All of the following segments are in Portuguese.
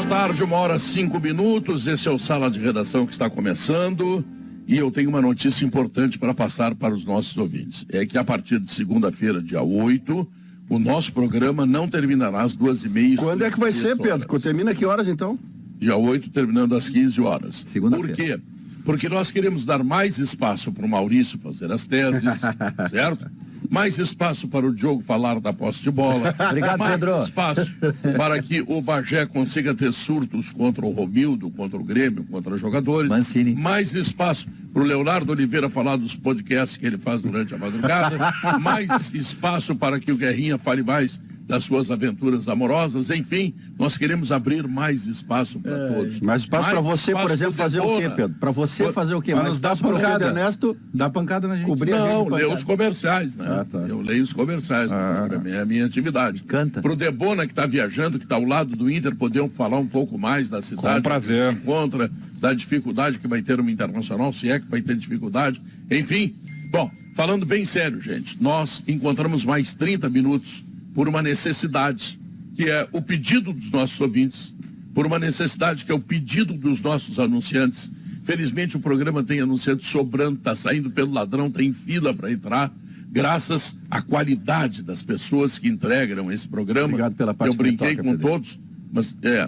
tarde, 1h05. Esse é o Sala de Redação que está começando. E eu tenho uma notícia importante para passar para os nossos ouvintes. É que a partir de segunda-feira, dia 8, o nosso programa não terminará às 2h30. Quando é que vai ser, Pedro? Termina que horas, então? Dia 8, terminando às 15 horas. Segunda-feira. Por quê? Porque nós queremos dar mais espaço para o Maurício fazer as teses, certo? Mais espaço para o Diogo falar da posse de bola. Obrigado, mais Pedro. Espaço para que o Bagé consiga ter surtos contra o Romildo, contra o Grêmio, contra jogadores. Mancini. Mais espaço para o Leonardo Oliveira falar dos podcasts que ele faz durante a madrugada. Mais espaço para que o Guerrinha fale mais das suas aventuras amorosas. Enfim, nós queremos abrir mais espaço para todos. Mais espaço para você, por exemplo, fazer o quê, Pedro? Para você fazer o quê? Mas Mais nos dá espaço para o pancada. Pedro Ernesto Dá pancada na gente. cobrir a gente Não, de ler pancada. os comerciais, né? Tá. Eu leio os comerciais, é a minha atividade. Canta. Pro Debona, que está viajando, que está ao lado do Inter, podemos falar um pouco mais da cidade. Com prazer. Que se encontra, da dificuldade que vai ter uma Internacional, se é que vai ter dificuldade. Enfim, bom, falando bem sério, gente, nós encontramos mais 30 minutos por uma necessidade, que é o pedido dos nossos ouvintes, por uma necessidade que é o pedido dos nossos anunciantes. Felizmente o programa tem anunciante sobrando, está saindo pelo ladrão, tem fila para entrar, graças à qualidade das pessoas que entregam esse programa. Obrigado pela parte Eu que me brinquei toca, com Pedro. todos,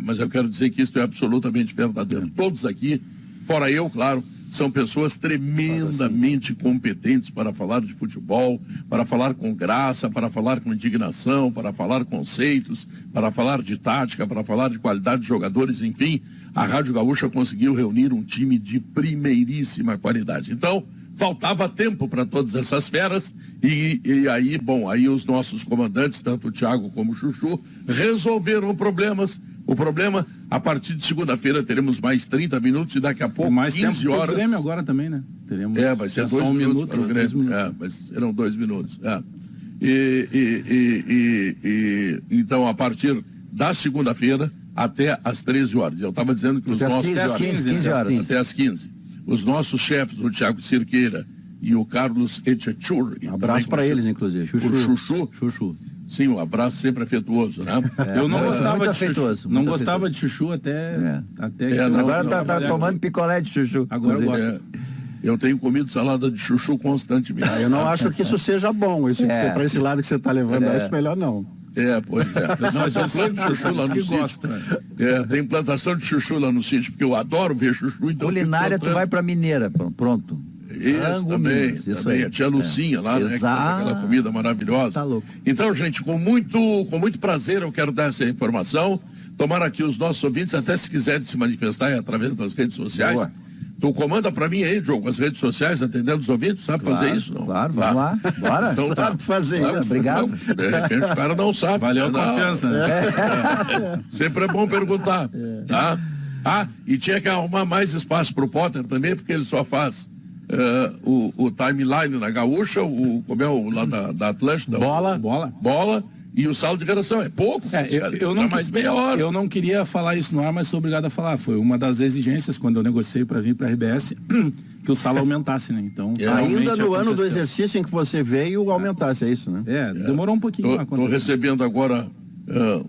mas eu quero dizer que isso é absolutamente verdadeiro. Todos aqui, fora eu, claro, são pessoas tremendamente competentes para falar de futebol, para falar com graça, para falar com indignação, para falar conceitos, para falar de tática, para falar de qualidade de jogadores, enfim. A Rádio Gaúcha conseguiu reunir um time de primeiríssima qualidade. Então, faltava tempo para todas essas feras e aí, bom, aí os nossos comandantes, tanto o Thiago como o Chuchu, resolveram problemas. O problema, a partir de segunda-feira teremos mais 30 minutos e daqui a pouco Mais 15 tempo horas. pro Grêmio agora também, né? Teremos Vai ser só 2 um minutos minuto, para o 2 Grêmio. minutos. Mas serão 2 minutos. Então, a partir da segunda-feira até às 13 horas. Eu estava dizendo que os Até às nossos... 15 horas. Até às 15. Os nossos chefes, o Thiago Cirqueira e o Carlos Etchechur. Abraço para eles, inclusive. O Chuchu. Sim, um abraço sempre afetuoso, né? Eu não muito gostava de afetuoso, chuchu. muito Não gostava de chuchu até que eu- Agora tá trabalhar tomando aqui. picolé de chuchu. Agora eu gosto. Eu tenho comido salada de chuchu constantemente. Eu não acho que isso seja bom, isso para esse lado que você está levando, eu acho melhor não. Pois é. Mas eu planto chuchu lá no que sítio. gosta. Tem plantação de chuchu lá no sítio, porque eu adoro ver chuchu. Então Culinária, tu vai pra Mineira, pronto. Isso Frango, também, Minas, isso também. aí. A tia Lucinha lá, né? Que faz Exato. aquela comida maravilhosa. Tá louco. Então, gente, com muito prazer eu quero dar essa informação. Tomara aqui os nossos ouvintes, até se quiserem se manifestar através das redes sociais. Boa. Tu comanda pra mim aí, Diogo, as redes sociais, atendendo os ouvintes, sabe fazer isso? Não? Claro, vamos lá. Bora. Então tá. Sabe fazer Tá, isso. Obrigado. não, de repente o cara não sabe. Valeu a Não. confiança, né? Sempre é bom perguntar, tá? E tinha que arrumar mais espaço pro Potter também, porque ele só faz o timeline na Gaúcha, como é o lá da Atlântida? Bola e o sala de redação. É pouco, Eu não, mais meia hora. eu não queria falar isso no ar, mas sou obrigado a falar. Foi uma das exigências quando eu negociei para vir para a RBS que o sala aumentasse, né? Então, Ainda no ano do aconteceu. exercício em que você veio, aumentasse, é isso, né? Demorou um pouquinho para Estou acontecer. recebendo agora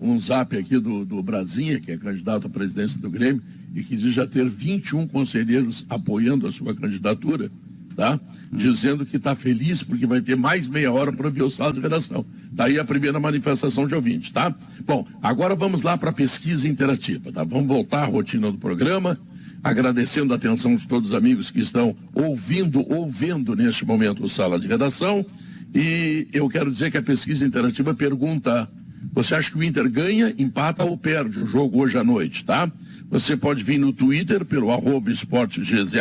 um zap aqui do Brasinha, que é candidato à presidência do Grêmio, e que diz já ter 21 conselheiros apoiando a sua candidatura, tá? Dizendo que está feliz porque vai ter mais meia hora para ver o sala de redação. Daí a primeira manifestação de ouvinte, tá? Bom, agora vamos lá para a pesquisa interativa, tá? Vamos voltar à rotina do programa, agradecendo a atenção de todos os amigos que estão ouvindo neste momento o sala de redação. E eu quero dizer que a pesquisa interativa pergunta: você acha que o Inter ganha, empata ou perde o jogo hoje à noite, tá? Você pode vir no Twitter pelo @esportegzh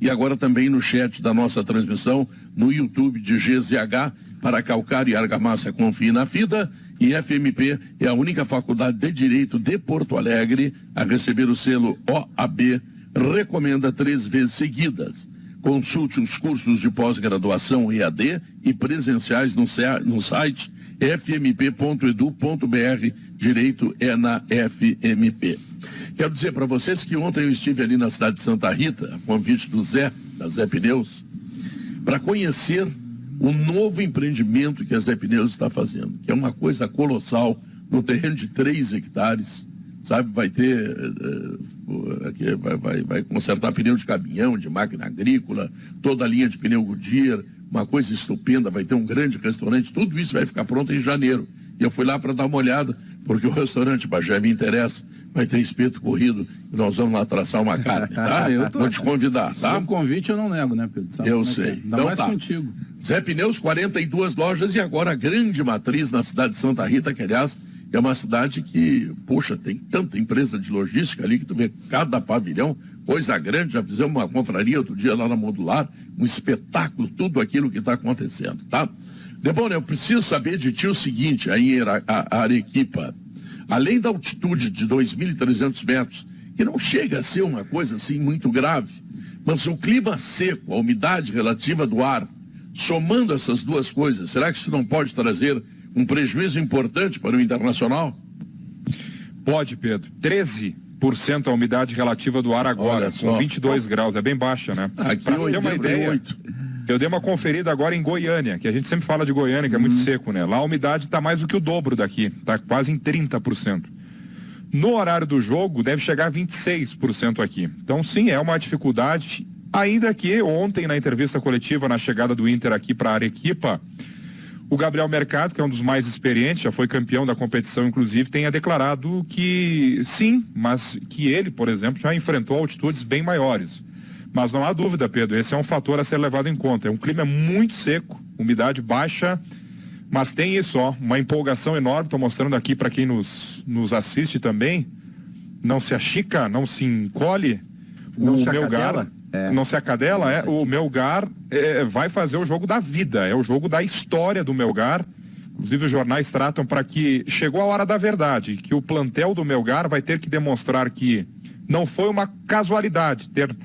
e agora também no chat da nossa transmissão no YouTube de GZH para Calcário e Argamassa Confie na FIDA. E FMP é a única faculdade de Direito de Porto Alegre a receber o selo OAB, recomenda 3 vezes seguidas. Consulte os cursos de pós-graduação EAD e presenciais no site fmp.edu.br. Direito é na FMP. Quero dizer para vocês que ontem eu estive ali na cidade de Santa Rita, a convite do da Zé Pneus, para conhecer o novo empreendimento que a Zé Pneus está fazendo, que é uma coisa colossal, no terreno de 3 hectares, sabe? Vai ter, vai consertar pneu de caminhão, de máquina agrícola, toda a linha de pneu Goodyear, uma coisa estupenda, vai ter um grande restaurante, tudo isso vai ficar pronto em janeiro. E eu fui lá para dar uma olhada, porque o restaurante Bagé me interessa, vai ter espeto corrido e nós vamos lá traçar uma carne, tá? Vou te convidar, tá? Um convite eu não nego, né, Pedro? Sabe Eu como é que é? sei. Ainda Então mais tá. contigo. Zé Pneus, 42 lojas e agora a grande matriz na cidade de Santa Rita, que aliás é uma cidade que, poxa, tem tanta empresa de logística ali que tu vê cada pavilhão, coisa grande, já fizemos uma confraria outro dia lá na Modular, um espetáculo, tudo aquilo que está acontecendo, tá? Debona, eu preciso saber de ti o seguinte, aí a Arequipa, além da altitude de 2.300 metros, que não chega a ser uma coisa assim muito grave, mas o clima seco, a umidade relativa do ar, somando essas duas coisas, será que isso não pode trazer um prejuízo importante para o Internacional? Pode, Pedro. 13% a umidade relativa do ar agora, com 22 graus. É bem baixa, né? Aqui Para ter uma ideia, eu dei uma conferida agora em Goiânia, que a gente sempre fala de Goiânia, que é muito seco, né? Lá a umidade está mais do que o dobro daqui, está quase em 30%. No horário do jogo, deve chegar a 26% aqui. Então, sim, é uma dificuldade, ainda que ontem, na entrevista coletiva, na chegada do Inter aqui para a Arequipa, o Gabriel Mercado, que é um dos mais experientes, já foi campeão da competição, inclusive, tenha declarado que sim, mas que ele, por exemplo, já enfrentou altitudes bem maiores. Mas não há dúvida, Pedro, esse é um fator a ser levado em conta. É um clima muito seco, umidade baixa, mas tem isso, ó, uma empolgação enorme. Estou mostrando aqui para quem nos assiste também. Não se achica, não se encolhe. Não se Melgar, acadela? não se acadela, o Melgar vai fazer o jogo da vida, é o jogo da história do Melgar. Inclusive os jornais tratam para que chegou a hora da verdade, que o plantel do Melgar vai ter que demonstrar que não foi uma casualidade ter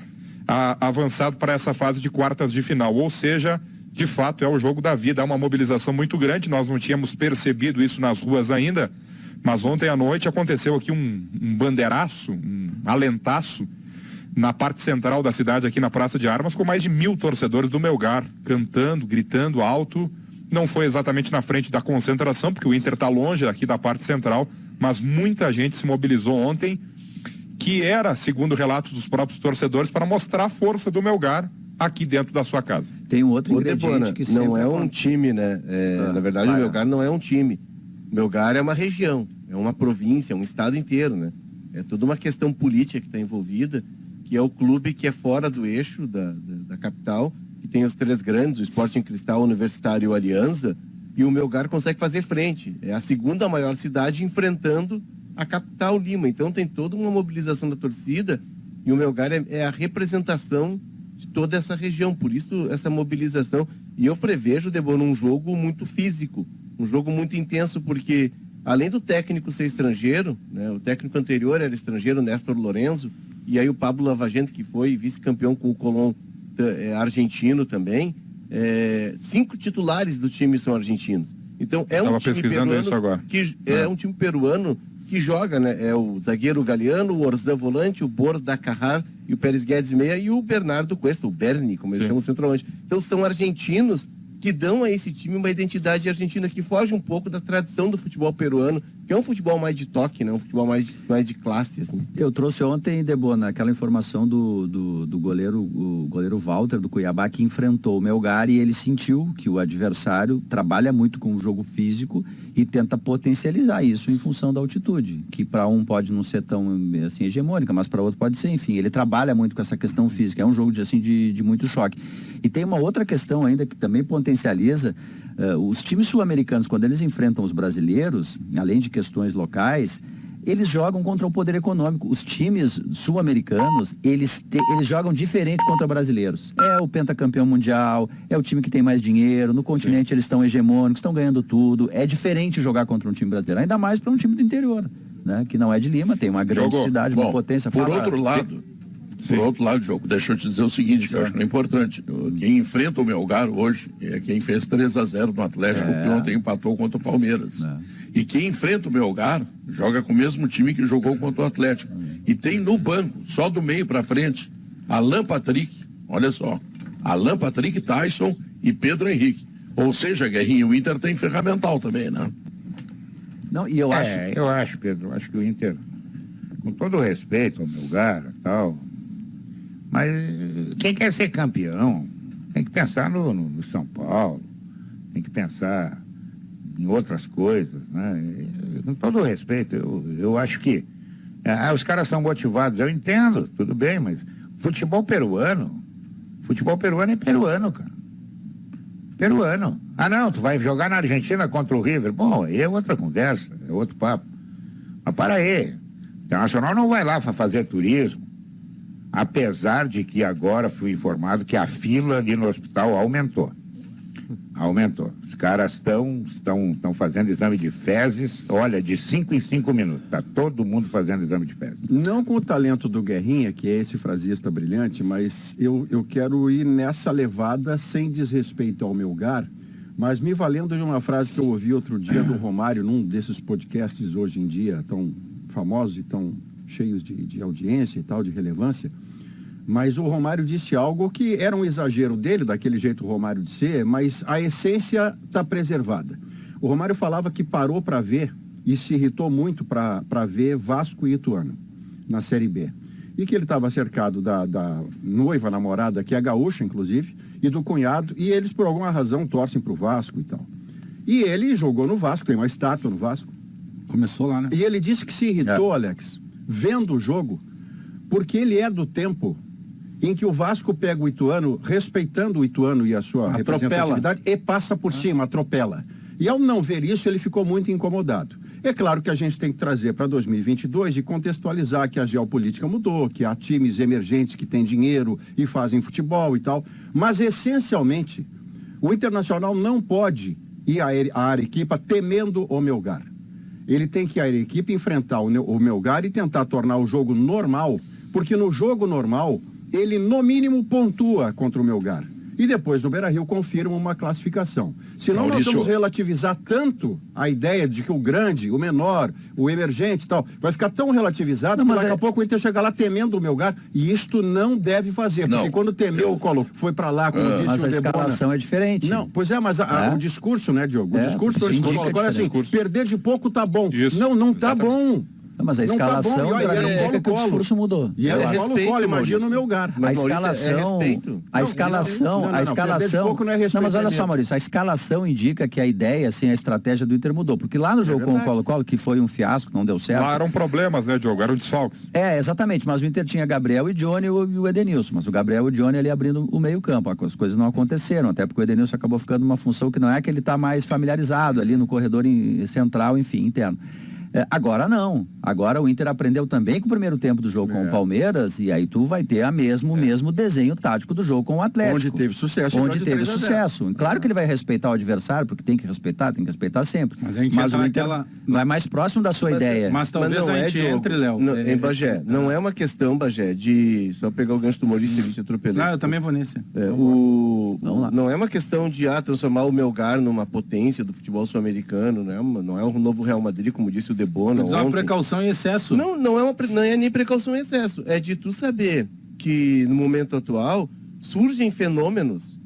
avançado para essa fase de quartas de final, ou seja, de fato é o jogo da vida, há uma mobilização muito grande, nós não tínhamos percebido isso nas ruas ainda, mas ontem à noite aconteceu aqui um bandeiraço, um alentaço, na parte central da cidade, aqui na Praça de Armas, com mais de 1.000 torcedores do Melgar, cantando, gritando alto. Não foi exatamente na frente da concentração, porque o Inter está longe aqui da parte central, mas muita gente se mobilizou ontem, que era, segundo relatos dos próprios torcedores, para mostrar a força do Melgar aqui dentro da sua casa. Tem um outro ingrediente Debona, que não sempre é um time, né? Na verdade, o Melgar não é um time. O Melgar é uma região, é uma província, é um estado inteiro, né? É toda uma questão política que está envolvida, que é o clube que é fora do eixo da capital, que tem os três grandes, o Sporting Cristal, o Universitário e o Aliança, e o Melgar consegue fazer frente. É a segunda maior cidade enfrentando a capital Lima. Então tem toda uma mobilização da torcida e o Melgar é a representação de toda essa região. Por isso, essa mobilização. E eu prevejo, Debona, um jogo muito físico, um jogo muito intenso, porque além do técnico ser estrangeiro, né, o técnico anterior era estrangeiro, Néstor Lorenzo, e aí o Pablo Lavagente, que foi vice-campeão com o Colón argentino também, 5 titulares do time são argentinos. Então é um time peruano que é um time peruano que joga, né? É o zagueiro Galeano, o Orzan volante, o Borda Carrar e o Pérez Guedes meia e o Bernardo Cuesta, o Berni, como eles chamam, centroavante. Então são argentinos que dão a esse time uma identidade argentina que foge um pouco da tradição do futebol peruano, que é um futebol mais de toque, né? Um futebol mais de classe, assim. Eu trouxe ontem, Debona, aquela informação do goleiro, o goleiro Walter, do Cuiabá, que enfrentou o Melgar e ele sentiu que o adversário trabalha muito com o jogo físico e tenta potencializar isso em função da altitude, que para um pode não ser tão assim hegemônica, mas para outro pode ser, enfim, ele trabalha muito com essa questão física, é um jogo de muito choque. E tem uma outra questão ainda que também potencializa, os times sul-americanos, quando eles enfrentam os brasileiros, além de questões locais, eles jogam contra o poder econômico. Os times sul-americanos, eles jogam diferente contra brasileiros. É o pentacampeão mundial, é o time que tem mais dinheiro, no continente eles estão hegemônicos, estão ganhando tudo. É diferente jogar contra um time brasileiro, ainda mais para um time do interior, né? Que não é de Lima, tem uma grande cidade, uma potência. Por outro lado, Diogo, deixa eu te dizer o seguinte, que eu acho que é importante. Quem enfrenta o Melgar hoje é quem fez 3-0 no Atlético, que ontem empatou contra o Palmeiras. E quem enfrenta o Melgar joga com o mesmo time que jogou contra o Atlético. E tem no banco, só do meio para frente, Alan Patrick, olha só, Alan Patrick, Tyson e Pedro Henrique. Ou seja, Guerrinho, o Inter tem ferramental também, né? Não, e eu acho, Pedro, acho que o Inter com todo respeito ao Melgar e tal, mas quem quer ser campeão tem que pensar no São Paulo, tem que pensar em outras coisas, né? E, com todo respeito, eu acho que os caras são motivados, eu entendo, tudo bem, mas futebol peruano é peruano, cara. Peruano. Ah, não, tu vai jogar na Argentina contra o River. Bom, aí é outra conversa, é outro papo. Mas para aí, o Internacional não vai lá para fazer turismo, apesar de que agora fui informado que a fila ali no hospital aumentou. Os caras estão fazendo exame de fezes, olha, de 5 em 5 minutos. Está todo mundo fazendo exame de fezes. Não com o talento do Guerrinha, que é esse frasista brilhante, mas eu quero ir nessa levada sem desrespeito ao Melgar, mas me valendo de uma frase que eu ouvi outro dia do Romário, num desses podcasts hoje em dia tão famosos e tão cheios de audiência e tal, de relevância. Mas o Romário disse algo que era um exagero dele, daquele jeito Romário de ser, mas a essência está preservada. O Romário falava que parou para ver e se irritou muito para ver Vasco e Ituano na Série B. E que ele estava cercado da noiva, namorada, que é gaúcha, inclusive, e do cunhado, e eles, por alguma razão, torcem para o Vasco e tal. E ele jogou no Vasco, tem uma estátua no Vasco. Começou lá, né? E ele disse que se irritou, Alex, vendo o jogo, porque ele é do tempo em que o Vasco pega o Ituano, respeitando o Ituano e a sua representatividade, e passa por cima, atropela. E ao não ver isso, ele ficou muito incomodado. É claro que a gente tem que trazer para 2022 e contextualizar que a geopolítica mudou, que há times emergentes que têm dinheiro e fazem futebol e tal, mas essencialmente, o Internacional não pode ir à Arequipa temendo o Melgar. Ele tem que ir à Arequipa enfrentar o Melgar e tentar tornar o jogo normal, porque no jogo normal ele no mínimo pontua contra o Melgar. E depois no Beira-Rio confirma uma classificação. Senão nós vamos relativizar tanto a ideia de que o grande, o menor, o emergente e tal, vai ficar tão relativizado que daqui a pouco o Inter chega lá temendo o Melgar. E isto não deve fazer, porque quando temeu o Colo, foi para lá, como disse mas o a Debona. Escalação é diferente. Não, pois é, mas o discurso, né, Diogo? O discurso sim, agora é assim, perder de pouco tá bom. Isso, não tá bom. Não, mas a escalação não tá bom. indica que o discurso mudou. E é Colo, imagina no Melgar. A escalação, não, mas olha só, Maurício, a escalação indica que a ideia, assim, a estratégia do Inter mudou, porque lá no jogo com o Colo-Colo, que foi um fiasco, não deu certo. Lá eram problemas, né, Diogo? Eram desfalques. Exatamente, mas o Inter tinha Gabriel e Johnny e o Edenilson, mas o Gabriel e o Johnny ali abrindo o meio campo, as coisas não aconteceram, até porque o Edenilson acabou ficando numa função que não é que ele está mais familiarizado ali no corredor central, enfim, interno. Agora não. Agora o Inter aprendeu também com o primeiro tempo do jogo com o Palmeiras, e aí tu vai ter o mesmo desenho tático do jogo com o Atlético. Onde teve sucesso. Claro que ele vai respeitar o adversário, porque tem que respeitar sempre. Mas o Inter vai mais próximo da sua ideia. Mas talvez a gente entre, Léo. Em Bagé, não é uma questão, Bagé, de só pegar o gancho do Maurício e te atropelar. Não, eu também vou nesse. Não é uma questão de transformar o Melgar numa potência do futebol sul-americano, não é um novo Real Madrid, como disse o Debona. Diz uma precaução em excesso. Não é nem precaução em excesso. É de tu saber que no momento atual surgem fenômenos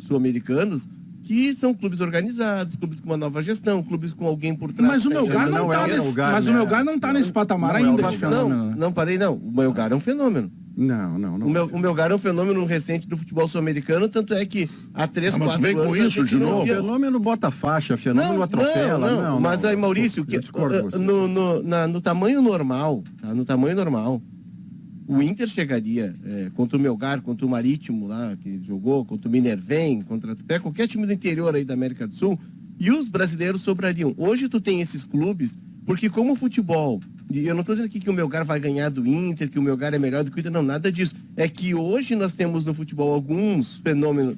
sul-americanos que são clubes organizados, clubes com uma nova gestão, clubes com alguém por trás. Mas o Melgar não está nesse patamar ainda de fenômeno. Não. O Melgar é um fenômeno. Não. O Melgar é um fenômeno recente do futebol sul-americano, tanto é que há 3, 4 vem anos... com isso de novo. Fenômeno bota faixa, fenômeno atropela. Não. Mas aí, Maurício, no tamanho normal, tá? No tamanho normal, o Inter chegaria contra o Melgar, contra o Marítimo lá, que jogou, contra o Minervém, contra qualquer time do interior aí da América do Sul, e os brasileiros sobrariam. Hoje tu tem esses clubes, porque como o futebol... E eu não estou dizendo aqui que o Melgar vai ganhar do Inter, que o Melgar é melhor do que o Inter, não, nada disso. É que hoje nós temos no futebol alguns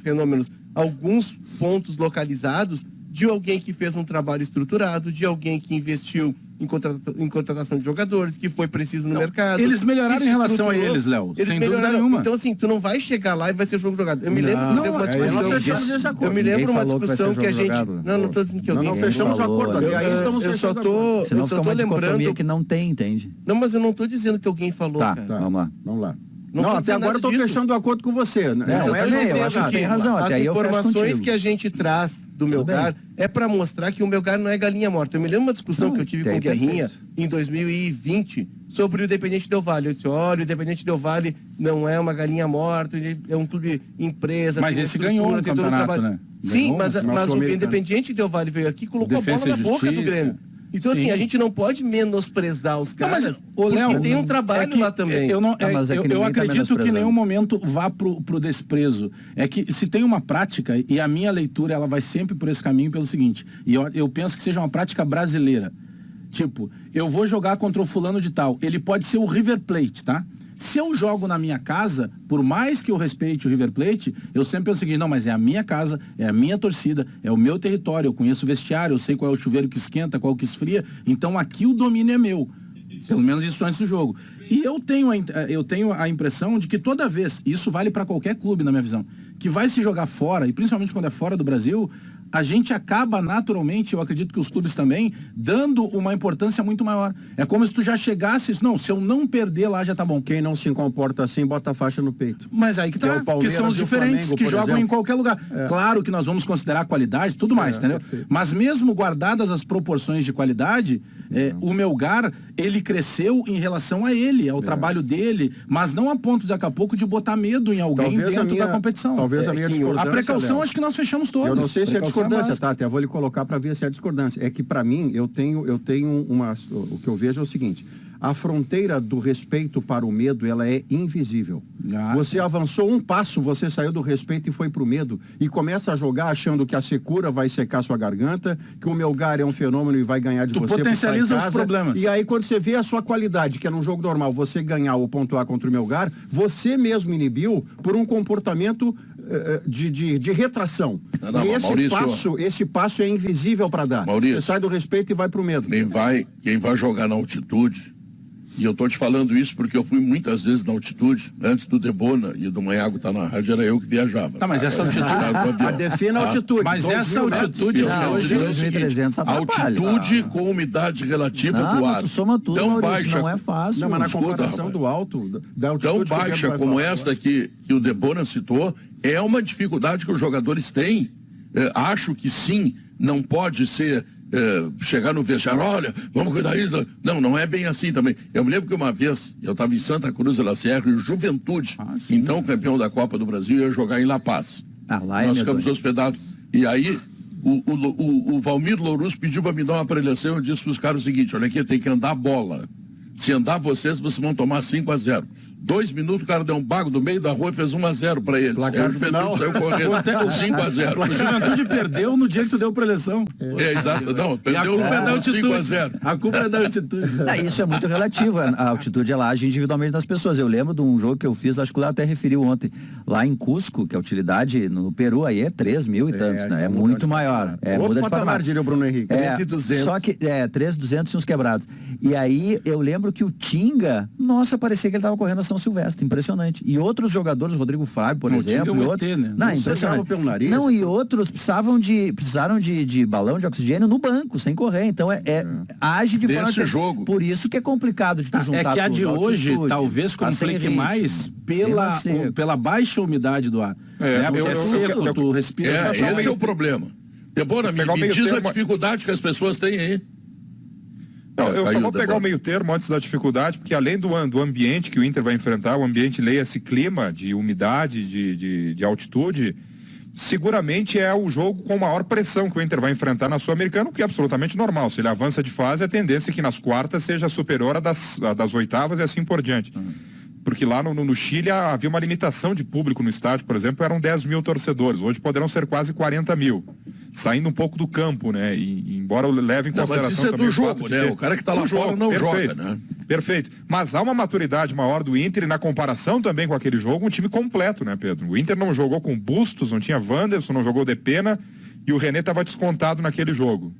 fenômenos, alguns pontos localizados de alguém que fez um trabalho estruturado, de alguém que investiu em contratação de jogadores, que foi preciso no mercado. Eles melhoraram em relação a eles, Léo, sem dúvida nenhuma. Então, assim, tu não vai chegar lá e vai ser jogo jogado. Eu me lembro de uma discussão que a gente... Não estou dizendo que alguém... Não fechamos o acordo. Eu só estou lembrando... que não tem, entende? Não, mas eu não estou dizendo que alguém falou, cara. Vamos lá. Não, tô até dizendo agora eu nada estou disso. fechando o acordo com você. Não é eu acho que tem razão. As Até aí eu fecho informações contigo. que a gente traz do Melgar é para mostrar que o Melgar não é galinha morta. Eu me lembro de uma discussão que eu tive com o Guerrinha em 2020 sobre o Independente Del Valle. Eu disse, olha, o Independente Del Valle não é uma galinha morta, é um clube empresa. Mas esse ganhou um campeonato, né? Sim, mas o Sul-Americano. Independente Del Valle veio aqui e colocou Defesa a bola e na boca do Justiça. Grêmio. Então, Sim. assim, a gente não pode menosprezar os Não, caras, mas, ô, Léo, porque tem um trabalho lá também. Eu, não, mas é que eu ninguém tá acredito que em menosprezando. nenhum momento vá pro desprezo. É que se tem uma prática, e a minha leitura ela vai sempre por esse caminho pelo seguinte, e eu penso que seja uma prática brasileira. Tipo, eu vou jogar contra o fulano de tal. Ele pode ser o River Plate, tá? Se eu jogo na minha casa, por mais que eu respeite o River Plate, eu sempre penso o seguinte, não, mas é a minha casa, é a minha torcida, é o meu território, eu conheço o vestiário, eu sei qual é o chuveiro que esquenta, qual que esfria, então aqui o domínio é meu. Pelo menos isso antes do jogo. E eu tenho a impressão de que toda vez, isso vale para qualquer clube na minha visão, que vai se jogar fora, e principalmente quando é fora do Brasil, a gente acaba naturalmente, eu acredito que os clubes também, dando uma importância muito maior. É como se tu já chegasses, não, se eu não perder lá já tá bom. Quem não se comporta assim, bota a faixa no peito. Mas aí que Que é tá, o que Palmeiras são os e o diferentes, Flamengo, que por jogam exemplo. em qualquer lugar. Claro que nós vamos considerar a qualidade, tudo mais, entendeu? Perfeito. Mas mesmo guardadas as proporções de qualidade, o Melgar, ele cresceu em relação a ele, ao trabalho dele, mas não a ponto daqui a pouco de botar medo em alguém dentro da competição. Talvez a minha discordância, A precaução, Léo, acho que nós fechamos todos. eu não sei se é Precaução discordância, básica. tá? Até vou lhe colocar para ver se é discordância. É que para mim, eu tenho uma... O que eu vejo é o seguinte, a fronteira do respeito para o medo, ela é invisível. Você avançou um passo, você saiu do respeito e foi pro medo. E começa a jogar achando que a secura vai secar sua garganta, que o Melgar é um fenômeno e vai ganhar de Tu você. por potencializa estar em os casa. problemas. E aí, quando você vê a sua qualidade, que é num jogo normal, você ganhar ou pontuar contra o Melgar, você mesmo inibiu por um comportamento de retração. Não, e Maurício, esse passo é invisível para dar. Maurício, você sai do respeito e vai pro medo. Quem vai jogar na altitude, e eu tô te falando isso porque eu fui muitas vezes na altitude, antes do Debona e do Manhago estar na rádio, era eu que viajava. Tá, mas essa altitude... Defina a altitude. Mas essa altitude hoje... 2.300 atrapalha. Altitude com umidade relativa Não, do ar. tu soma tudo, tão Maurício, baixa, não é fácil. Não, mas na Escuta, comparação rapaz. do alto, da altitude... tão baixa como esta que o Debona citou, é uma dificuldade que os jogadores têm. Acho que sim, não pode ser chegar no vestiário, olha, vamos cuidar disso. Não é bem assim também. Eu me lembro que uma vez, eu estava em Santa Cruz de la Sierra, e o Juventude, então campeão da Copa do Brasil, ia jogar em La Paz. Lá é Nós medonho. ficamos hospedados. E aí, o Valmir Louruz pediu para me dar uma preleção. Eu disse para os caras o seguinte, olha aqui, tem que andar a bola. Se andar vocês vão tomar 5-0. 2 minutos, o cara deu um bago do meio da rua e fez 1-0 para eles. Placar Aí o Juventude final. saiu correndo 5-0. O Juventude perdeu no dia que tu deu preleção. Exato. Não, E a perdeu culpa é da altitude. 5-0. A culpa é da altitude. Isso é muito relativo. A altitude ela age individualmente das pessoas. Eu lembro de um jogo que eu fiz, acho que o Léo até referiu ontem, lá em Cusco, que a utilidade no Peru aí é 3 mil e tantos, né? É muito maior. Outro muda de patamar, diria o Bruno Henrique. 3.200. Só que 3.200 e uns quebrados. E aí eu lembro que o Tinga, nossa, parecia que ele estava correndo a São Silvestre, impressionante. E outros jogadores, Rodrigo Fábio, por Não, o exemplo, Tinga é e um outros, ET, né? não, Não impressionante. sangrava pelo nariz, Não, e cara. outros precisaram de balão de oxigênio no banco, sem correr. Então age de forma Desse jogo. Por isso que é complicado de tu juntar É que a de tudo, hoje altitude, talvez tá sem complique ritmo, mais clima seco. pela baixa umidade do ar. Porque é seco, tu respira. Esse é o problema. Debona, pegar o me meio diz a termo. dificuldade que as pessoas têm aí. Não, eu só Caiu, vou pegar Debora. o meio termo antes da dificuldade, porque além do ambiente que o Inter vai enfrentar, o ambiente, leia-se clima, de umidade, de altitude, seguramente é o jogo com maior pressão que o Inter vai enfrentar na Sul-Americana, o que é absolutamente normal. Se ele avança de fase, a tendência é que nas quartas seja superior a das oitavas e assim por diante. Porque lá no Chile havia uma limitação de público no estádio, por exemplo, eram 10 mil torcedores. Hoje poderão ser quase 40 mil. Saindo um pouco do campo, né? E embora eu leve em Não, consideração mas isso é também do o fato jogo, de né? ter- O cara que tá lá do fora jogo, não perfeito, joga, né? Perfeito. Mas há uma maturidade maior do Inter e na comparação também com aquele jogo, um time completo, né, Pedro? O Inter não jogou com Bustos, não tinha Wanderson, não jogou Depena e o René estava descontado naquele jogo.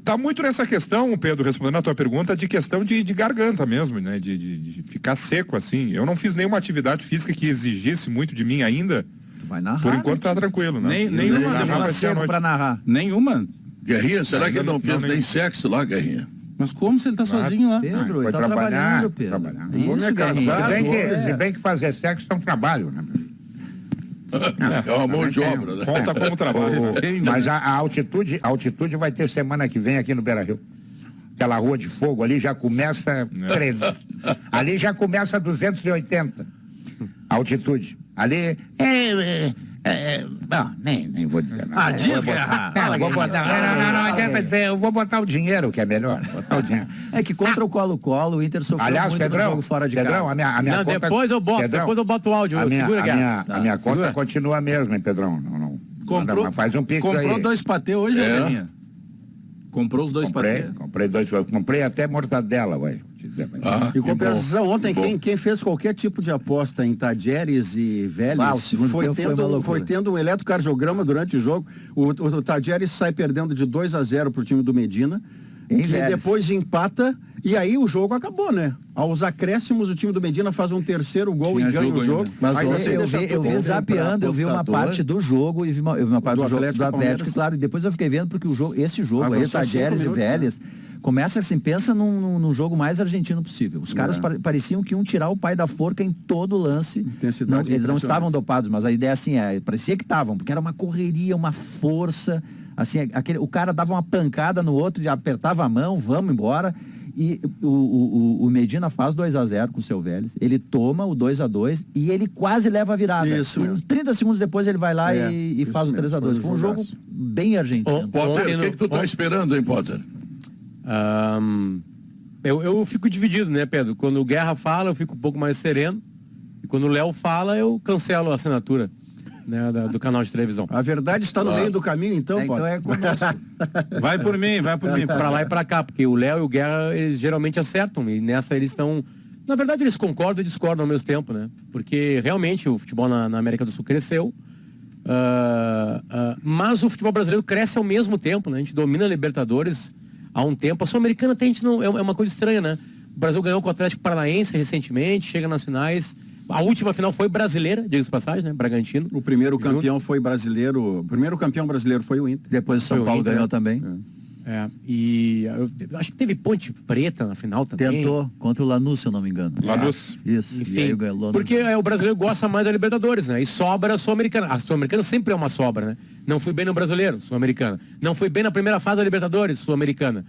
Tá muito nessa questão, Pedro, respondendo a tua pergunta, de questão de garganta mesmo, né? De ficar seco, assim. Eu não fiz nenhuma atividade física que exigisse muito de mim ainda. Tu vai narrar. Por enquanto tá tranquilo, né? Nenhuma Narrar Demora vai ser à seco noite. pra narrar. Nenhuma. Guerrinha, será que ele não fez nem- nem sexo lá, Guerrinha? Mas como se ele tá sozinho lá? Pedro, Foi ele tá trabalhar, trabalhando, Pedro. trabalhar. Isso, Guerrinha. Se bem que fazer sexo é um trabalho, né? É uma mão de obra, né? Conta como trabalho. Mas a altitude vai ter semana que vem aqui no Beira-Rio. Aquela rua de fogo ali já começa 13. Ali já começa 280. Altitude. Ali não, nem vou dizer nada. Diz, Guerra. Eu vou botar o dinheiro, que é melhor. Botar o dinheiro. É que contra o Colo-Colo, o Inter sofreu Aliás, muito no Pedrão, jogo fora de Pedrão, casa. a minha Não, conta... depois eu boto o áudio. Segura, Guerra. A minha conta continua a mesma, hein, Pedrão? Não. Comprou, Faz um pix comprou aí. 2 patê hoje, Guerrinha? Comprou os 2 patê? Comprei 2, comprei até mortadela, vai. Em compensação, ontem quem fez qualquer tipo de aposta em Tadieres e Vélez foi tendo um eletrocardiograma durante o jogo. O Tadieres sai perdendo de 2-0 pro time do Medina, que depois empata, e aí o jogo acabou, né? Aos acréscimos, o time do Medina faz um terceiro gol e ganha o jogo. Mas eu vi zapeando, eu vi uma parte do jogo e vi uma parte do jogo do Atlético, claro, e depois eu fiquei vendo porque esse jogo aí, Tadieres e Vélez, começa assim, pensa num jogo mais argentino possível. Os caras pareciam que iam tirar o pai da forca em todo lance. Eles não estavam dopados, mas a ideia assim, parecia que estavam, porque era uma correria, uma força, assim, o cara dava uma pancada no outro e apertava a mão, vamos embora. E o Medina faz 2-0 com o seu Vélez, ele toma o 2-2 e ele quase leva a virada. Isso e mesmo. 30 segundos depois ele vai lá e faz o 3-2. Foi um jogo bem argentino. Potter, o que tu tá esperando, hein, Potter? Eu fico dividido, né, Pedro? Quando o Guerra fala, eu fico um pouco mais sereno. E quando o Léo fala, eu cancelo a assinatura, né, do canal de televisão. A verdade está no meio do caminho, então, então é conosco. Vai por mim, pra lá e pra cá, porque o Léo e o Guerra, eles geralmente acertam, e nessa eles estão... Na verdade, eles concordam e discordam ao mesmo tempo, né? Porque realmente o futebol na América do Sul cresceu, mas o futebol brasileiro cresce ao mesmo tempo, né? A gente domina a Libertadores há um tempo. A Sul-Americana a gente não, é uma coisa estranha, né? O Brasil ganhou com o Atlético Paranaense recentemente, chega nas finais. A última final foi brasileira, diga-se de passagem, né? Bragantino. O primeiro campeão foi brasileiro. O primeiro campeão brasileiro foi o Inter. Depois o São Paulo ganhou também. E eu acho que teve Ponte Preta na final também. Tentou, contra o Lanús, se eu não me engano. Lanús. Isso. Enfim, e aí ganhou, porque o brasileiro gosta mais da Libertadores, né? E sobra a Sul-Americana. A Sul-Americana sempre é uma sobra, né? Não fui bem no Brasileiro, Sul-Americana. Não fui bem na primeira fase da Libertadores, Sul-Americana.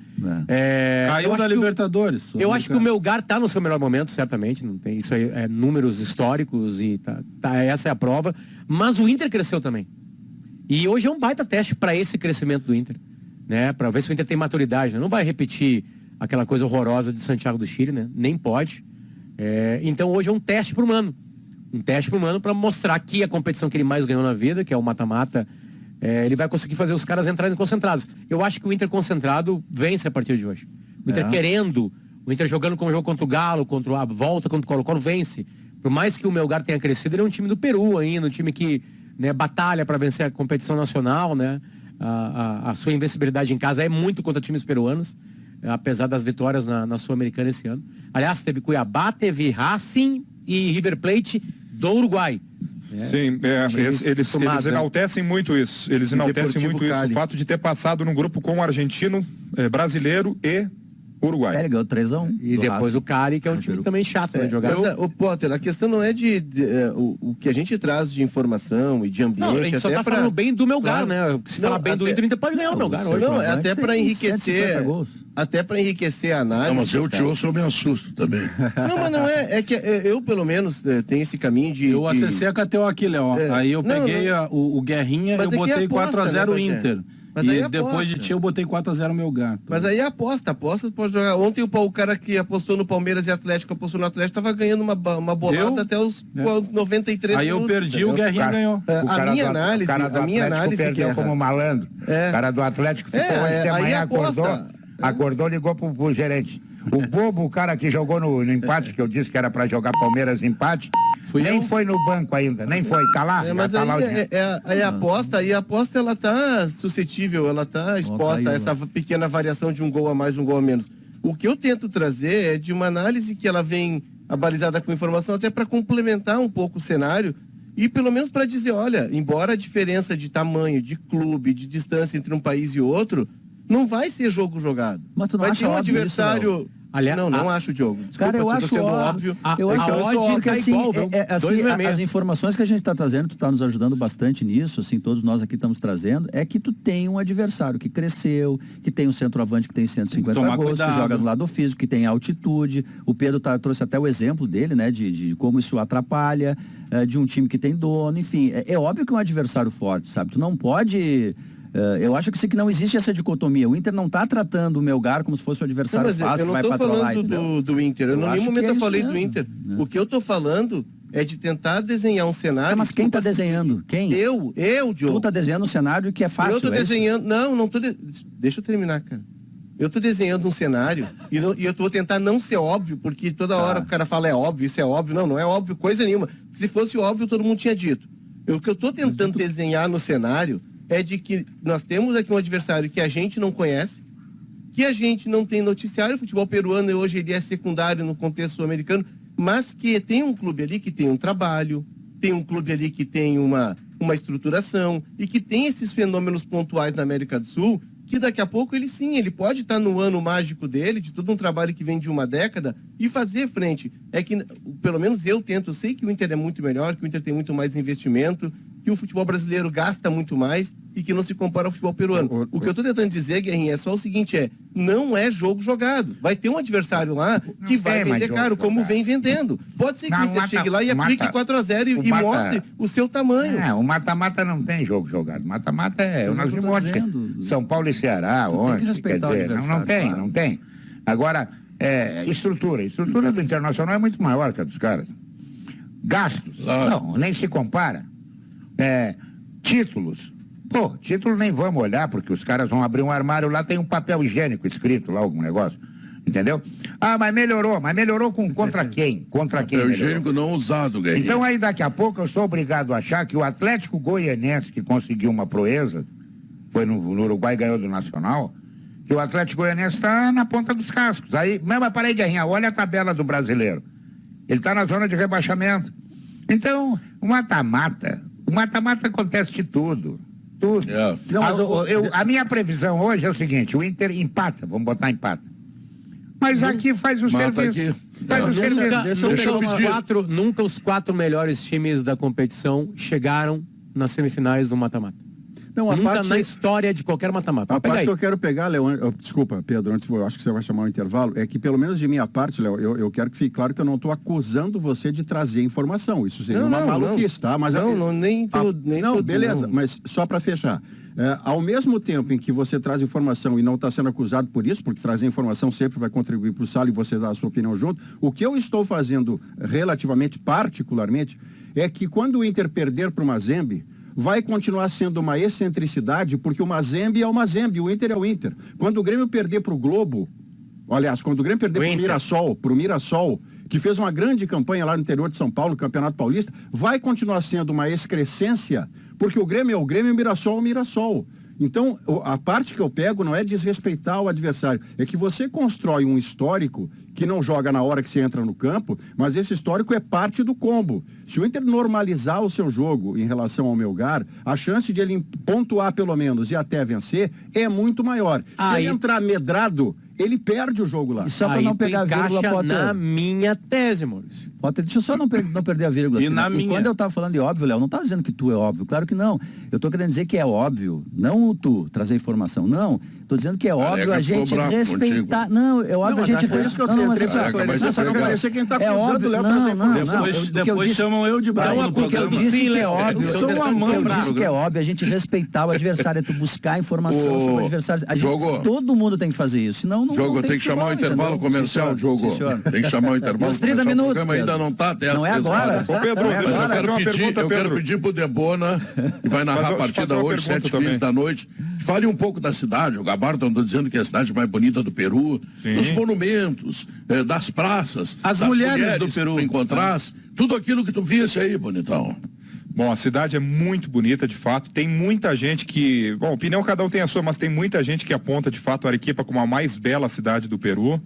Caiu da Libertadores. Eu acho que o Melgar tá no seu melhor momento, certamente. Não tem, isso aí é números históricos e essa é a prova. Mas o Inter cresceu também. E hoje é um baita teste para esse crescimento do Inter, né? Para ver se o Inter tem maturidade, né? Não vai repetir aquela coisa horrorosa de Santiago do Chile, né? Nem pode. Então hoje é um teste para o Mano. Um teste para o Mano para mostrar que a competição que ele mais ganhou na vida, que é o mata-mata, ele vai conseguir fazer os caras entrarem concentrados. Eu acho que o Inter concentrado vence a partir de hoje. O Inter querendo, o Inter jogando como jogo contra o Galo, contra a volta contra o Colo-Colo, vence. Por mais que o Melgar tenha crescido, ele é um time do Peru ainda, um time que, né, batalha para vencer a competição nacional, né? A sua invencibilidade em casa é muito contra times peruanos, apesar das vitórias na Sul-Americana esse ano. Aliás, teve Cuiabá, teve Racing e River Plate do Uruguai. Sim, eles enaltecem muito isso. Eles enaltecem muito isso. O fato de ter passado num grupo com o argentino, brasileiro e Uruguai. Ele ganhou 3-1. E depois o Cari, que é um time também chato, né, de jogar. O Potter, a questão não é o que a gente traz de informação e de ambiente. Não, a gente só tá falando bem do Melgar, né? Se falar bem do Inter pode ganhar o Melgar hoje. Não, é até para enriquecer. Até para enriquecer a análise. Não, mas eu te ouço, eu me assusto também. Não, mas não é. É que eu, pelo menos, tenho esse caminho de. Eu acessei a KTO aqui, Léo. Aí eu peguei o Guerrinha, eu botei 4-0 Inter. Mas e depois de ti eu botei 4-0 Melgar. Mas aí aposta pode jogar. Ontem o cara que apostou no Palmeiras e Atlético apostou no Atlético tava ganhando uma bolada até os 93 Aí eu perdi, o Guerrinha ganhou. A minha análise perdeu como malandro. O cara do Atlético ficou antes de amanhã, acordou, ligou pro gerente. O bobo, o cara que jogou no empate, que eu disse que era pra jogar Palmeiras empate, foi no banco ainda, nem foi, tá lá? Mas tá lá a aposta ela tá suscetível, ela tá exposta a essa pequena variação de um gol a mais, um gol a menos. O que eu tento trazer é de uma análise que ela vem abalizada com informação até para complementar um pouco o cenário e pelo menos para dizer, olha, embora a diferença de tamanho, de clube, de distância entre um país e outro Não vai ser jogo jogado. Mas tu não vai acha ter um óbvio adversário... isso, Aliás, não acho, Diogo. Desculpa, Cara, eu se acho sendo óbvio. Eu a acho odd óbvio que tá assim, igual, viu? assim 2,66. as informações que a gente está trazendo, tu está nos ajudando bastante nisso, assim, todos nós aqui estamos trazendo, é que tu tem um adversário que cresceu, que tem um centroavante que tem 150 tomar gols, que cuidado. joga do lado físico, que tem altitude. O Pedro trouxe até o exemplo dele, né, de como isso atrapalha, de um time que tem dono, enfim. É óbvio que é um adversário forte, sabe? Tu não pode... eu acho que não existe essa dicotomia. O Inter não está tratando o Melgar como se fosse um adversário Mas fácil eu que não vai estou patrolar, falando do Inter. Eu Em nenhum acho momento que é eu isso falei do mesmo, Inter. né? O que eu estou falando é de tentar desenhar um cenário... Mas quem está desenhando? Quem? Eu, Diogo. Tu tá desenhando um cenário que é fácil. Eu tô é isso? desenhando... Não tô... Deixa eu terminar, cara. Eu tô desenhando um cenário e eu vou tentar não ser óbvio, porque toda hora o cara fala é óbvio, isso é óbvio. Não é óbvio coisa nenhuma. Se fosse óbvio, todo mundo tinha dito. O que eu tô tentando desenhar no cenário é de que nós temos aqui um adversário que a gente não conhece, que a gente não tem noticiário. O futebol peruano hoje ele é secundário no contexto sul-americano, mas que tem um clube ali que tem um trabalho, tem um clube ali que tem uma estruturação e que tem esses fenômenos pontuais na América do Sul, que daqui a pouco ele pode estar no ano mágico dele, de todo um trabalho que vem de uma década, e fazer frente. É que, pelo menos eu sei que o Inter é muito melhor, que o Inter tem muito mais investimento, que o futebol brasileiro gasta muito mais e que não se compara ao futebol peruano. O que eu estou tentando dizer, Guerrinha, é só o seguinte, não é jogo jogado. Vai ter um adversário lá que vai vender caro, como vem vendendo. Pode ser que o Inter chegue lá e aplique 4-0 e mostre o seu tamanho. O mata-mata não tem jogo jogado. Mata-mata nós vimos ontem. São Paulo e Ceará, ontem. Quer dizer, não tem. Agora, estrutura. A estrutura do Internacional é muito maior que a dos caras. Gastos, não, nem se compara. Títulos. Título nem vamos olhar, porque os caras vão abrir um armário lá, tem um papel higiênico escrito lá, algum negócio. Entendeu? Mas melhorou contra quem? Contra quem? Papel higiênico não usado, Guerrinha. Então aí daqui a pouco eu sou obrigado a achar que o Atlético Goianiense, que conseguiu uma proeza, foi no Uruguai e ganhou do Nacional, que o Atlético Goianiense está na ponta dos cascos. Aí, mesmo parei, Guerrinha, olha a tabela do brasileiro. Ele está na zona de rebaixamento. Então, o mata-mata acontece de tudo. Não, mas a minha previsão hoje é o seguinte, o Inter empata, vamos botar empata. Mas aqui faz o serviço. Nunca os 4 melhores times da competição chegaram nas semifinais do mata-mata. Nunca na história de qualquer mata-mata. A parte que eu quero pegar, Léo, desculpa, Pedro, antes eu acho que você vai chamar o intervalo, é que pelo menos de minha parte, Léo, eu quero que fique claro que eu não estou acusando você de trazer informação. Isso seria uma maluquice, tá? Mas beleza, mas só para fechar. Ao mesmo tempo em que você traz informação e não está sendo acusado por isso, porque trazer informação sempre vai contribuir para o sala e você dá a sua opinião junto, o que eu estou fazendo particularmente, é que quando o Inter perder para o Mazembe, vai continuar sendo uma excentricidade, porque o Mazembe é o Mazembe, o Inter é o Inter. Quando o Grêmio perder para o Globo, quando o Grêmio perder para o Mirassol, que fez uma grande campanha lá no interior de São Paulo, no Campeonato Paulista, vai continuar sendo uma excrescência, porque o Grêmio é o Grêmio e o Mirassol é o Mirassol. Então, a parte que eu pego não é desrespeitar o adversário, é que você constrói um histórico que não joga na hora que você entra no campo, mas esse histórico é parte do combo. Se o Inter normalizar o seu jogo em relação ao Melgar, a chance de ele pontuar pelo menos e até vencer é muito maior. Se ele entrar medrado, ele perde o jogo lá. E só para não pegar a vírgula, Potter, na minha tese, Maurício. Potter, deixa eu só não perder a vírgula. E quando eu estava falando de óbvio, Léo, não estava dizendo que tu é óbvio. Claro que não. Eu estou querendo dizer que é óbvio. Não tu trazer informação. Não. Estou dizendo que é óbvio a gente respeitar. Não, é óbvio a gente respeitar. Não, mas só não parecer quem está acusando o Léo trazer informação. Depois chamam eu de bravo no programa. Eu disse que é óbvio. Eu sou um amante. Eu disse que é óbvio a gente respeitar o adversário, é tu buscar informação sobre o adversário. Todo mundo tem que fazer isso. Senão não Jogo, tem que chamar o intervalo comercial, Jogo. Tem que chamar o intervalo. Os 30 minutos. O programa ainda não está até não é agora. Ô, Pedro, eu quero pedir pro Debona, que vai narrar a partida hoje, 7h15 da noite. Fale um pouco da cidade. O Gabardo andou dizendo que é a cidade mais bonita do Peru, dos monumentos, das praças, as mulheres do Peru. Que tu encontrasse, tudo aquilo que tu visse aí, bonitão. Bom, a cidade é muito bonita, de fato. Tem muita gente que... Bom, opinião cada um tem a sua, mas tem muita gente que aponta, de fato, Arequipa como a mais bela cidade do Peru.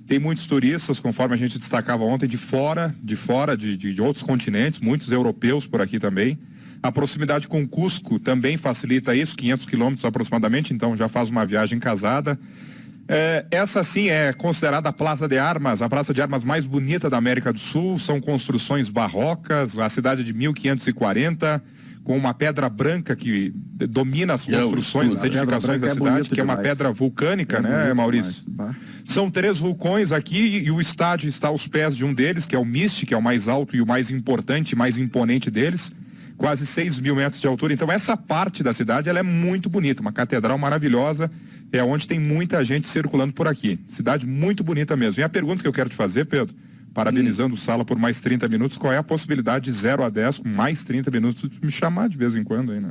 Tem muitos turistas, conforme a gente destacava ontem, de fora, de outros continentes, muitos europeus por aqui também. A proximidade com Cusco também facilita isso, 500 quilômetros aproximadamente, então já faz uma viagem casada. Essa sim é considerada a Praça de Armas mais bonita da América do Sul. São construções barrocas, a cidade de 1540, com uma pedra branca que domina as construções, as edificações da cidade, que é uma pedra vulcânica, né, Maurício? São 3 vulcões aqui e o estádio está aos pés de um deles, que é o Mist, que é o mais alto e o mais importante, mais imponente deles. Quase 6 mil metros de altura. Então essa parte da cidade ela é muito bonita, uma catedral maravilhosa, é onde tem muita gente circulando por aqui. Cidade muito bonita mesmo. E a pergunta que eu quero te fazer, Pedro, parabenizando o Sala por mais 30 minutos, qual é a possibilidade de 0 a 10 com mais 30 minutos de me chamar de vez em quando aí, né?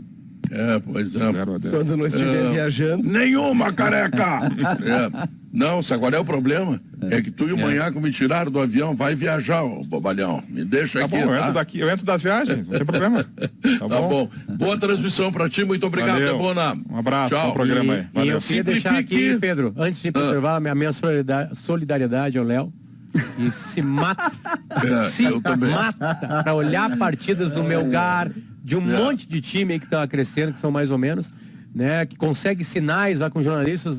Pois é. 0 a 10. Quando não estiver viajando. Nenhuma, careca! Não, sabe qual é o problema? É que tu e o Manhaco me tiraram do avião, vai viajar, ô bobalhão. Me deixa Tá aqui, bom, eu entro das viagens, não tem problema. Tá bom. Boa transmissão pra ti, muito obrigado, Valeu. Debona. Um abraço, Tchau. bom programa aí. E Valeu. eu queria deixar aqui, Simplifique. Pedro, antes de ir pro intervalo, a minha solidariedade ao Léo. E se mata, eu também. mata pra olhar partidas do Melgar, de um monte de time aí que tá crescendo, que são mais ou menos, né? Que consegue sinais lá com jornalistas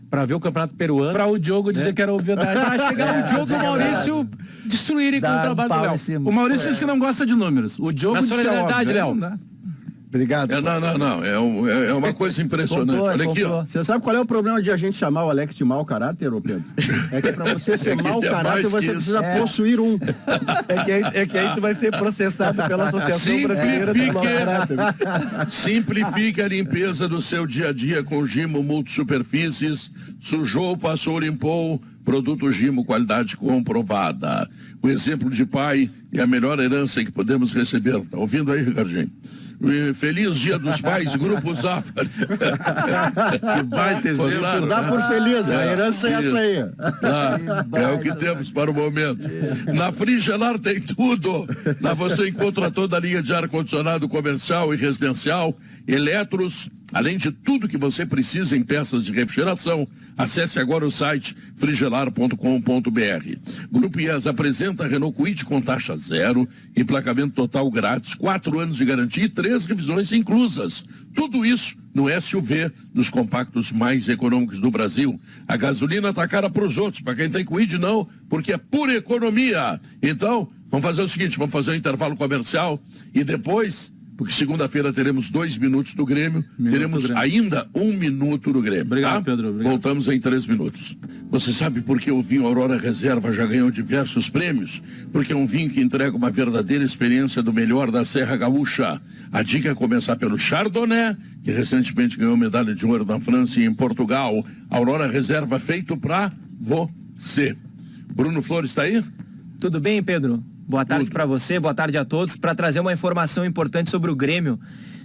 para ver o campeonato peruano. Para o Diogo dizer que era obviedade. Pra chegar o Diogo e o Maurício destruírem com o trabalho do Léo. O Maurício disse que não gosta de números. O Diogo Na disse que é solidariedade, óbvio. Léo. Não dá. Obrigado. Não. É uma coisa impressionante. Olha aqui, ó. Você sabe qual é o problema de a gente chamar o Alex de mau caráter, ô Pedro? É que pra você ser que mau é caráter, mais você que precisa isso. possuir um. É que aí tu vai ser processado pela Associação Brasileira de Mau Caráter. Simplifique a limpeza do seu dia a dia com Gimo Multisuperfícies. Sujou, passou, limpou. Produto Gimo, qualidade comprovada. O exemplo de pai é a melhor herança que podemos receber. Tá ouvindo aí, Ricardinho? Feliz Dia dos Pais, Grupo Zafari. Que baita exemplo. Dá por feliz, a herança é essa aí. É o que temos para o momento. Na Frigelar tem tudo. Lá você encontra toda a linha de ar-condicionado comercial e residencial, eletros, além de tudo que você precisa em peças de refrigeração. Acesse agora o site frigelar.com.br. Grupo IES apresenta a Renault Kwid com taxa zero, emplacamento total grátis, 4 anos de garantia e 3 revisões inclusas. Tudo isso no SUV dos compactos mais econômicos do Brasil. A gasolina tá cara para os outros, para quem tem Kwid não, porque é pura economia. Então, vamos fazer o seguinte, vamos fazer um intervalo comercial e depois... Porque segunda-feira teremos 2 minutos do Grêmio, teremos ainda 1 minuto do Grêmio. Obrigado, tá? Pedro. Obrigado. Voltamos em 3 minutos. Você sabe por que o vinho Aurora Reserva já ganhou diversos prêmios? Porque é um vinho que entrega uma verdadeira experiência do melhor da Serra Gaúcha. A dica é começar pelo Chardonnay, que recentemente ganhou medalha de ouro na França e em Portugal. Aurora Reserva feito para você. Bruno Flores está aí? Tudo bem, Pedro? Boa tarde para você, boa tarde a todos. Para trazer uma informação importante sobre o Grêmio.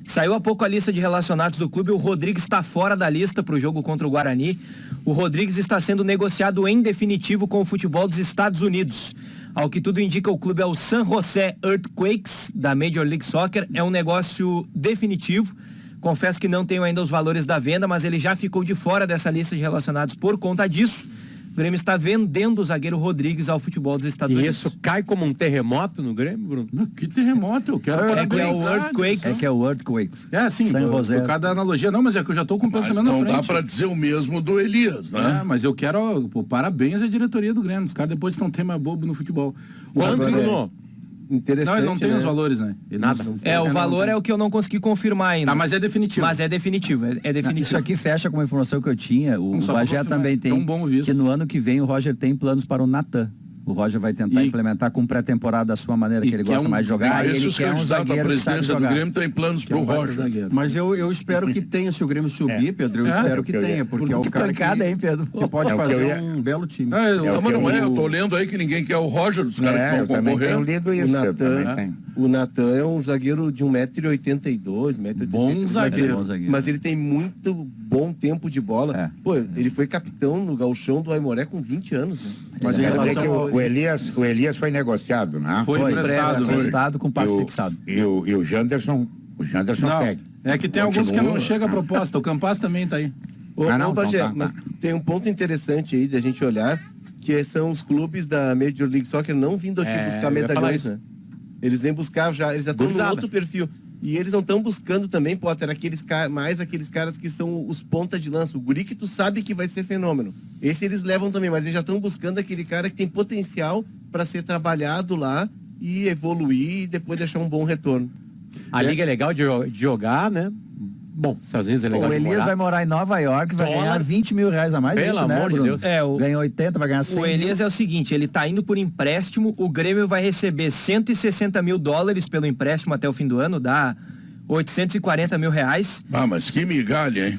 Saiu há pouco a lista de relacionados do clube, o Rodrigues está fora da lista para o jogo contra o Guarani. O Rodrigues está sendo negociado em definitivo com o futebol dos Estados Unidos. Ao que tudo indica, o clube é o San Jose Earthquakes, da Major League Soccer. É um negócio definitivo. Confesso que não tenho ainda os valores da venda, mas ele já ficou de fora dessa lista de relacionados por conta disso. O Grêmio está vendendo o zagueiro Rodrigues ao futebol dos Estados Unidos. E isso cai como um terremoto no Grêmio, Bruno? Que terremoto, eu quero É que é o Earthquakes. É que é o Earthquakes. É, sim, San por José. causa da analogia. Não, mas é que eu já estou com o Mas pensamento na não frente. dá para dizer o mesmo do Elias, né? Mas eu quero, parabéns à diretoria do Grêmio. Os caras depois estão tema bobo no futebol. Quanto, Agora, Bruno? Interessante, Não, ele não tem né? os valores, né? Ele Nada. não- O valor é o que eu não consegui confirmar ainda. Tá, mas é definitivo. Mas é definitivo, é definitivo. Isso aqui fecha com uma informação que eu tinha. O Só Bagé pra confirmar. também tem. Tão bom ouvir isso. Que no ano que vem o Roger tem planos para o Natan. O Roger vai tentar E- implementar com pré-temporada da sua maneira E que ele quer gosta mais de jogar. E Esses ele quer um candidatos à zagueiro que sabe presidência do jogar. Grêmio têm planos para o baita Roger. zagueiro. Mas eu espero que tenha, se o Grêmio subir, Pedro, eu espero que tenha, porque é o Que cara pancada, que, hein, Pedro? que pode É o que fazer eu ia- um belo time. Não, mas não é, eu tô lendo aí que ninguém quer o Roger, dos caras que eu estão também tenho concorrendo. lido O isso. eu também Natan, tenho. o Natan é um zagueiro de 1,82 m, Bom zagueiro. Bom zagueiro. Mas ele tem muito bom tempo de bola. É. Pô, ele foi capitão no gauchão do Aimoré com 20 anos. Né? Mas em Quer dizer relação que ao... o Elias foi negociado, né? Foi emprestado. Emprestado com passe E o- fixado. E o Janderson Não, segue. é que tem alguns que Continua. não chega a proposta. O Campas também tá aí. Ô, Não, Bagé, então tá. mas tem um ponto interessante aí de a gente olhar, que são os clubes da Major League Soccer não vindo aqui buscar eu ia falar medalhões, isso. né? Eles vêm buscar já, eles já estão num Gurizada. outro perfil. E eles não estão buscando também, Potter, mais aqueles caras que são os ponta de lança. O guri que tu sabe que vai ser fenômeno. Esse eles levam também, mas eles já estão buscando aquele cara que tem potencial para ser trabalhado lá e evoluir e depois deixar um bom retorno. A liga é legal de jogar, né? Bom, Estados Unidos é legal O de Elias morar. vai morar em Nova York, vai Dólar. ganhar 20 mil reais a mais. Pelo é isso, né, amor de Bruno? Deus. Ganha 80, vai ganhar 100 O Elias é o seguinte, ele tá indo por empréstimo, o Grêmio vai receber 160 mil dólares pelo empréstimo até o fim do ano, dá 840 mil reais. Ah, mas que migalha, hein?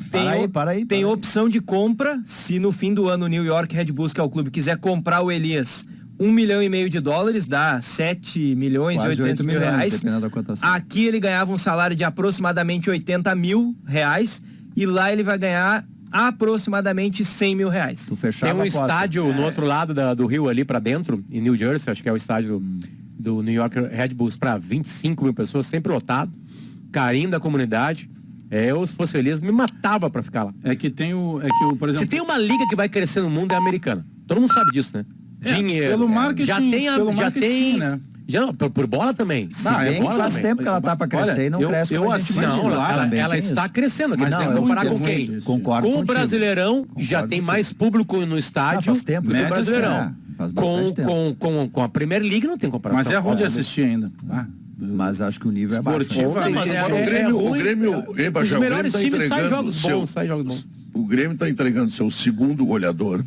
Para aí. Tem opção de compra, se no fim do ano o New York Red Bulls, que é o clube, quiser comprar o Elias, 1,5 milhão de dólares, dá 7 milhões e Quase 800 mil 8 milhões, reais. dependendo da cotação. Aqui ele ganhava um salário de aproximadamente 80 mil reais e lá ele vai ganhar aproximadamente 100 mil reais. Tu fechava Tem um a aposta. estádio no outro lado do rio ali pra dentro, em New Jersey, acho que é o estádio do New York Red Bulls, pra 25 mil pessoas, sempre lotado, carinho da comunidade. Eu, se fosse o Elias, me matava pra ficar lá. Por exemplo... Se tem uma liga que vai crescer no mundo, é a americana. Todo mundo sabe disso, né? Dinheiro. Pelo marketing, Já tem, pelo já marketing, tem, né? Já, por bola também. Se bem que faz tempo que ela tá pra crescer e não cresce como a gente assisto imagina. lá, ela Também tem está isso. crescendo. Quer Mas dizer, não, comparar é com muito quem? isso. Concordo Com o contigo. Brasileirão, já Concordo tem contigo. mais público no estádio faz tempo, do né? que o Brasileirão. É, faz bastante tempo. Com a Premier League não tem comparação. Mas é ruim de assistir ainda. Mas acho que o nível é baixo. Esportivamente. Não, mas Agora o Grêmio, ruim. Bajé, Os melhores tá times saem entregando jogos bons, saem jogos bons. O Grêmio está entregando seu segundo goleador,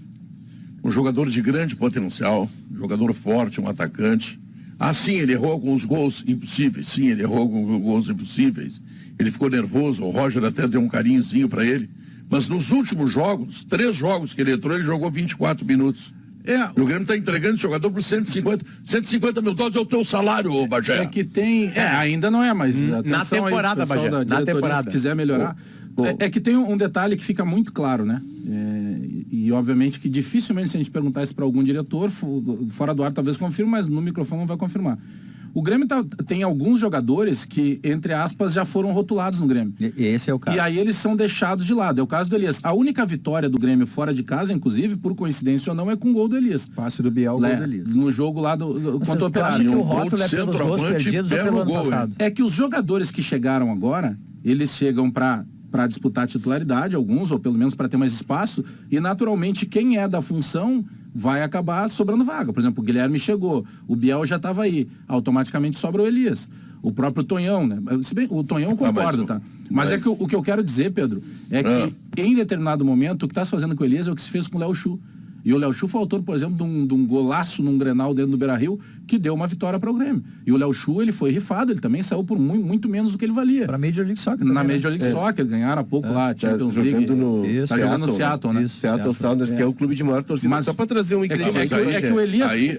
um jogador de grande potencial, um jogador forte, um atacante. Ah, sim, ele errou alguns gols impossíveis. Sim, ele errou alguns gols impossíveis. Ele ficou nervoso, o Roger até deu um carinhozinho para ele. Mas nos últimos jogos, 3 jogos que ele entrou, ele jogou 24 minutos. E o Grêmio está entregando esse jogador por 150 mil dólares é o teu salário, ô Bagé. É que tem... ainda não é, mas... Na atenção aí, temporada, pessoal Bagé, da na diretoria, temporada. Se quiser melhorar... É que tem um detalhe que fica muito claro, né? E obviamente que dificilmente se a gente perguntar isso para algum diretor, fora do ar talvez confirme, mas no microfone não vai confirmar. O Grêmio tem alguns jogadores que, entre aspas, já foram rotulados no Grêmio. Esse é o caso. E aí eles são deixados de lado. É o caso do Elias. A única vitória do Grêmio fora de casa, inclusive, por coincidência ou não, é com o gol do Elias. Passe do Biel, gol do Elias. No jogo lá contra o Operário. Acha que o Um rótulo gol é de pelos gols centroavante perdidos ou pega pelo o ano gol, passado? É que os jogadores que chegaram agora, eles chegam para disputar a titularidade, alguns, ou pelo menos para ter mais espaço, e naturalmente quem é da função vai acabar sobrando vaga. Por exemplo, o Guilherme chegou, o Biel já estava aí, automaticamente sobra o Elias. O próprio Tonhão, né? Se bem, o Tonhão eu concordo, tá? Mas é que o que eu quero dizer, Pedro, é que em determinado momento o que está se fazendo com o Elias é o que se fez com o Léo Chu. E o Léo Chu foi autor, por exemplo, de um golaço num Grenal dentro do Beira-Rio que deu uma vitória para o Grêmio. E o Léo Chu, ele foi rifado, ele também saiu por muito menos do que ele valia. Para Major League Soccer Na também, Major League Soccer, ganharam há pouco lá, Champions jogando League. no Tá jogando no Seattle, né? Isso. Seattle Sounders, que é o clube de maior torcida. Mas- Só para trazer um ingrediente. É que o Elias, Aí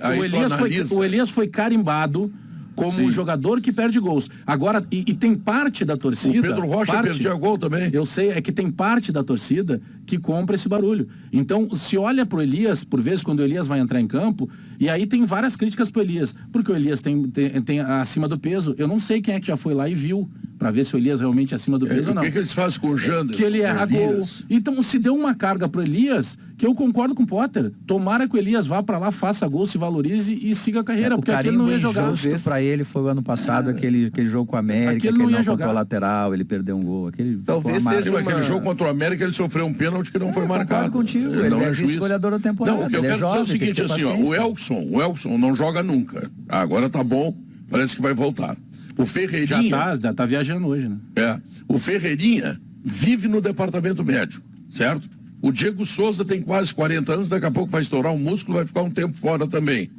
o Elias foi carimbado como um jogador que perde gols. Agora, e tem parte da torcida... O Pedro Rocha perdia gol também. Eu sei, é que tem parte da torcida que compra esse barulho. Então, se olha pro Elias, por vezes, quando o Elias vai entrar em campo, e aí tem várias críticas pro Elias, porque o Elias tem acima do peso. Eu não sei quem é que já foi lá e viu, para ver se o Elias realmente é acima do peso ou não. O que eles fazem com o Jander? Que ele erra gol. Então, se deu uma carga pro Elias, que eu concordo com o Potter. Tomara que o Elias vá para lá, faça gol, se valorize e siga a carreira, porque aquele não ia jogar. Injusto para ele foi o ano passado, aquele jogo com a América, Aquele que ele não não ia contou jogar. a lateral, ele perdeu um gol. Aquele Talvez ficou seja amargo. Aquele jogo contra o América, ele sofreu um pênalti que não foi marcado. Concordo contigo, ele não é juiz. vice-goleador da temporada, Não, o que eu ele é quero jovem, dizer é o tem que seguinte, ter assim, ó, paciência. o Elkson não joga nunca. Agora tá bom, parece que vai voltar. O Ferreirinha... Já tá viajando hoje, né? O Ferreirinha vive no departamento médico, certo? O Diego Souza tem quase 40 anos, daqui a pouco vai estourar um músculo, vai ficar um tempo fora também.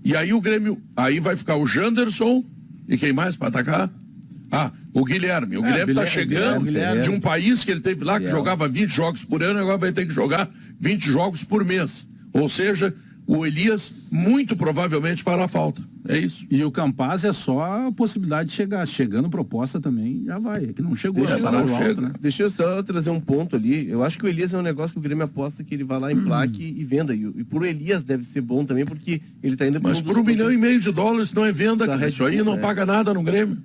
E aí o Grêmio, aí vai ficar o Janderson, e quem mais para atacar? O Guilherme. O Guilherme está chegando de um país que ele teve lá, que jogava 20 jogos por ano, agora vai ter que jogar 20 jogos por mês. Ou seja, o Elias muito provavelmente fará falta. É isso. E o Campaz é só a possibilidade de chegar. Chegando proposta também, já vai. É que não chegou. Deixa, salário não alto, chega. né? Deixa eu só trazer um ponto ali. Eu acho que o Elias é um negócio que o Grêmio aposta que ele vai lá em plaque e venda. E por Elias deve ser bom também, porque ele está indo Mas por $1,5 milhão de dólares não é venda, cara. Isso aí não paga nada no Grêmio.